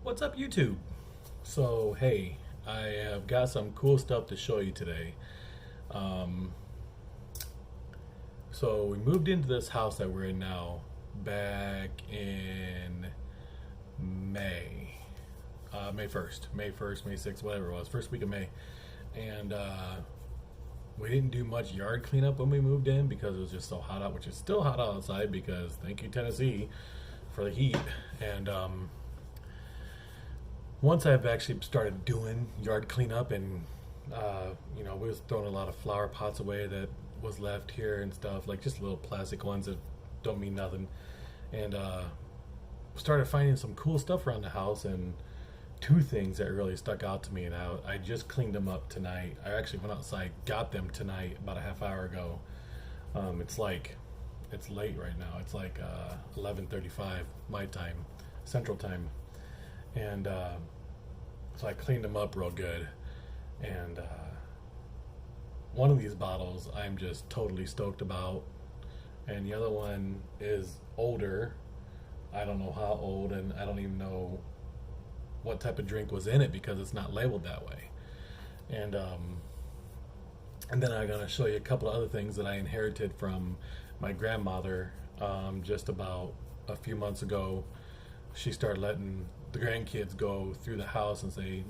What's up, YouTube? So, hey, I have got some cool stuff to show you today. So we moved into this house that we're in now back in May. May 1st, May 6th, whatever it was, first week of May. And we didn't do much yard cleanup when we moved in because it was just so hot out, which is still hot outside because thank you, Tennessee, for the heat. And once I've actually started doing yard cleanup and, we was throwing a lot of flower pots away that was left here and stuff, like just little plastic ones that don't mean nothing. And started finding some cool stuff around the house, and two things that really stuck out to me, and I just cleaned them up tonight. I actually went outside, got them tonight about a half hour ago. It's late right now. It's like 11:35 my time, Central Time. And so I cleaned them up real good. And one of these bottles I'm just totally stoked about. And the other one is older. I don't know how old, and I don't even know what type of drink was in it because it's not labeled that way. And then I'm going to show you a couple of other things that I inherited from my grandmother just about a few months ago. She started letting the grandkids go through the house and say,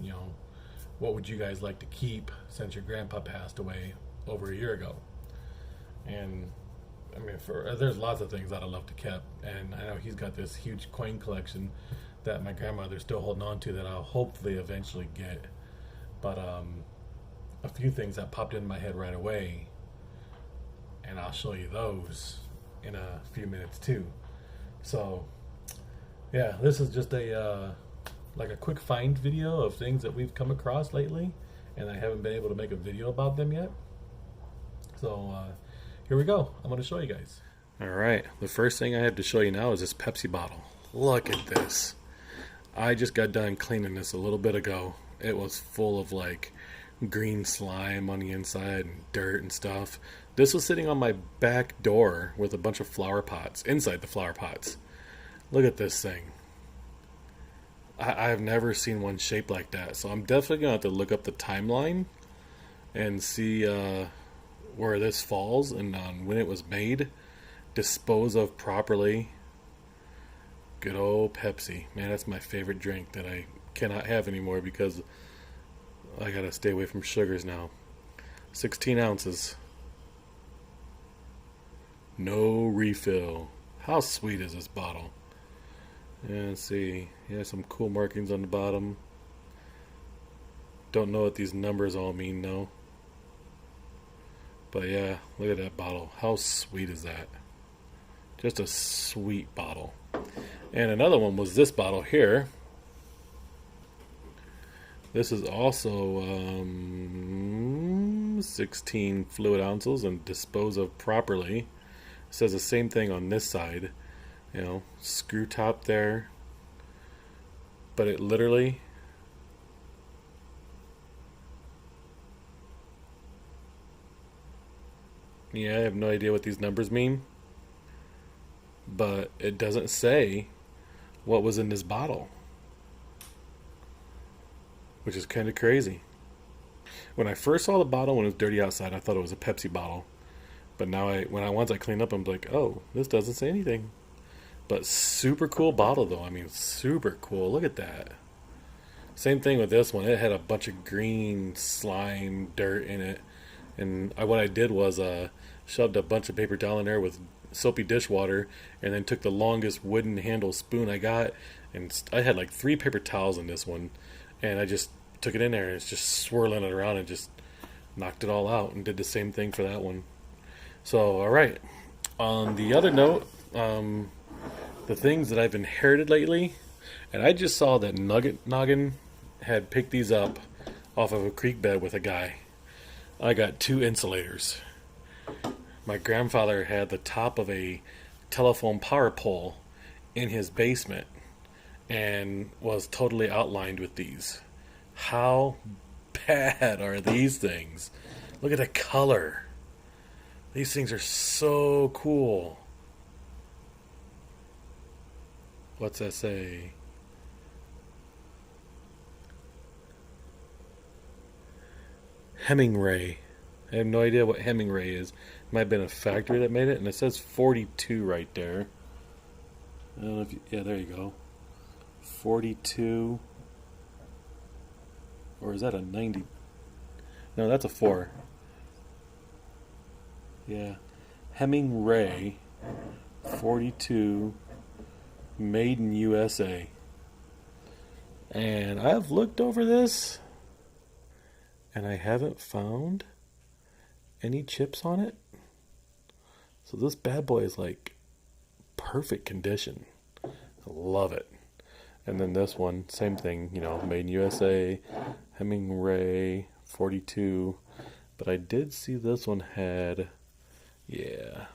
what would you guys like to keep since your grandpa passed away over a year ago? And I mean, there's lots of things that I love to keep, and I know he's got this huge coin collection that my grandmother's still holding on to that I'll hopefully eventually get. But a few things that popped in my head right away, and I'll show you those in a few minutes too. So yeah, this is just a quick find video of things that we've come across lately, and I haven't been able to make a video about them yet. So here we go. I'm going to show you guys. Alright, the first thing I have to show you now is this Pepsi bottle. Look at this. I just got done cleaning this a little bit ago. It was full of like green slime on the inside and dirt and stuff. This was sitting on my back door with a bunch of flower pots inside the flower pots. Look at this thing. I've never seen one shaped like that, so I'm definitely going to have to look up the timeline and see where this falls and when it was made. Dispose of properly. Good old Pepsi. Man, that's my favorite drink that I cannot have anymore because I gotta stay away from sugars now. 16 ounces. No refill. How sweet is this bottle? Yeah, let's see. Yeah, some cool markings on the bottom. Don't know what these numbers all mean though. But yeah, look at that bottle. How sweet is that? Just a sweet bottle. And another one was this bottle here. This is also 16 fluid ounces and dispose of properly. It says the same thing on this side. Screw top there. But it literally I have no idea what these numbers mean. But it doesn't say what was in this bottle, which is kind of crazy. When I first saw the bottle when it was dirty outside, I thought it was a Pepsi bottle. But now once I clean up, I'm like, oh, this doesn't say anything. But super cool bottle though. I mean, super cool. Look at that. Same thing with this one. It had a bunch of green slime dirt in it. And what I did was shoved a bunch of paper towel in there with soapy dishwater, and then took the longest wooden handle spoon I got, and I had like 3 paper towels in this one, and I just took it in there and it's just swirling it around and just knocked it all out, and did the same thing for that one. So alright, on the other note, the things that I've inherited lately, and I just saw that Nugget Noggin had picked these up off of a creek bed with a guy. I got 2 insulators. My grandfather had the top of a telephone power pole in his basement and was totally outlined with these. How bad are these things? Look at the color. These things are so cool. What's that say? Hemingway. I have no idea what Hemingway is. It might have been a factory that made it, and it says 42 right there. I don't know if you, yeah, there you go. 42. Or is that a 90? No, that's a 4. Yeah. Hemingway 42 made in USA. And I've looked over this and I haven't found any chips on it. So this bad boy is like perfect condition. I love it. And then this one, same thing, you know, made in USA, Hemingway 42. But I did see this one had, yeah,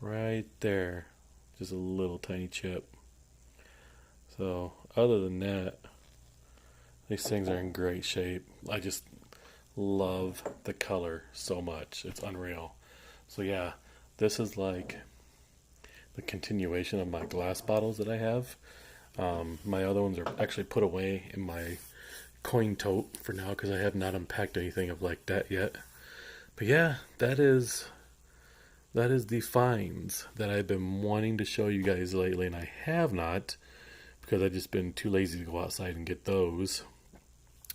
right there, just a little tiny chip. So other than that, these things are in great shape. I just love the color so much. It's unreal. So yeah, this is like the continuation of my glass bottles that I have. My other ones are actually put away in my coin tote for now because I have not unpacked anything of like that yet. But yeah, that is the finds that I've been wanting to show you guys lately, and I have not because I've just been too lazy to go outside and get those.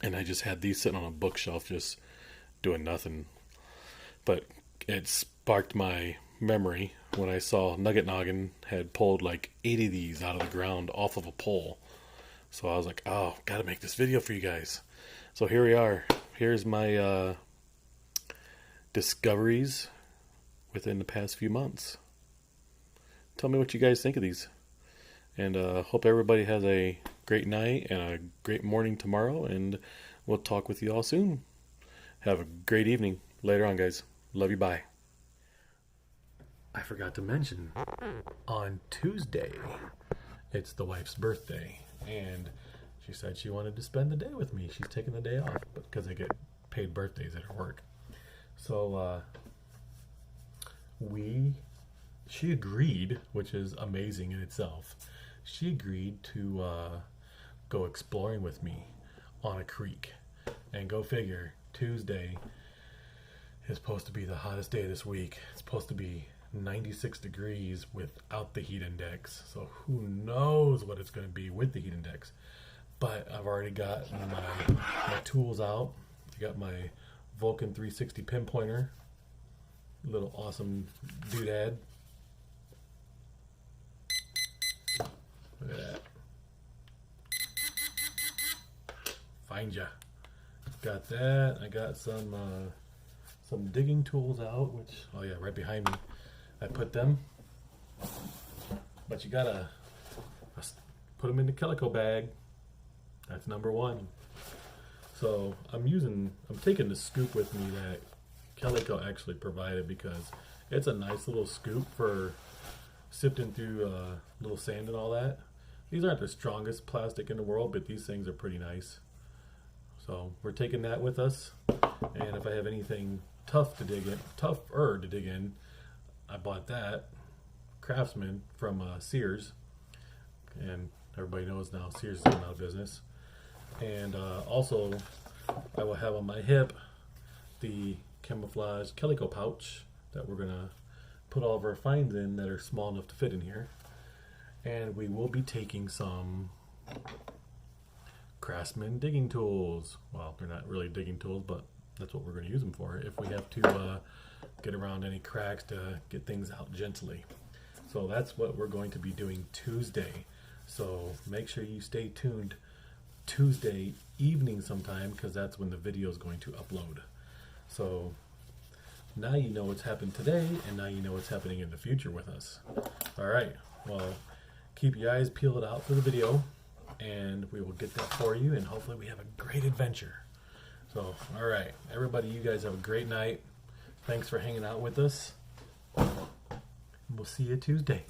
And I just had these sitting on a bookshelf just doing nothing. But it sparked my memory when I saw Nugget Noggin had pulled like 80 of these out of the ground off of a pole. So I was like, oh, gotta make this video for you guys. So here we are. Here's my discoveries within the past few months. Tell me what you guys think of these. And hope everybody has a great night and a great morning tomorrow. And we'll talk with you all soon. Have a great evening. Later on, guys. Love you. Bye. I forgot to mention, on Tuesday, it's the wife's birthday. And she said she wanted to spend the day with me. She's taking the day off because I get paid birthdays at her work. So she agreed, which is amazing in itself. She agreed to go exploring with me on a creek. And go figure, Tuesday is supposed to be the hottest day this week. It's supposed to be 96 degrees without the heat index. So who knows what it's going to be with the heat index. But I've already got my tools out. I got my Vulcan 360 pinpointer. Little awesome doodad. Look at that. Find ya. Got that. I got some digging tools out, which, oh yeah, right behind me. I put them. But you gotta put them in the calico bag. That's number one. So I'm taking the scoop with me that Calico actually provided because it's a nice little scoop for sifting through little sand and all that. These aren't the strongest plastic in the world, but these things are pretty nice. So we're taking that with us. And if I have anything tougher to dig in, I bought that Craftsman from Sears. And everybody knows now Sears is going out of business. And also, I will have on my hip the camouflage calico pouch that we're going to put all of our finds in that are small enough to fit in here. And we will be taking some Craftsman digging tools. Well, they're not really digging tools, but that's what we're going to use them for if we have to get around any cracks to get things out gently. So that's what we're going to be doing Tuesday. So make sure you stay tuned Tuesday evening sometime because that's when the video is going to upload. So now you know what's happened today, and now you know what's happening in the future with us. All right, well, keep your eyes peeled out for the video, and we will get that for you, and hopefully we have a great adventure. So, all right, everybody, you guys have a great night. Thanks for hanging out with us. We'll see you Tuesday.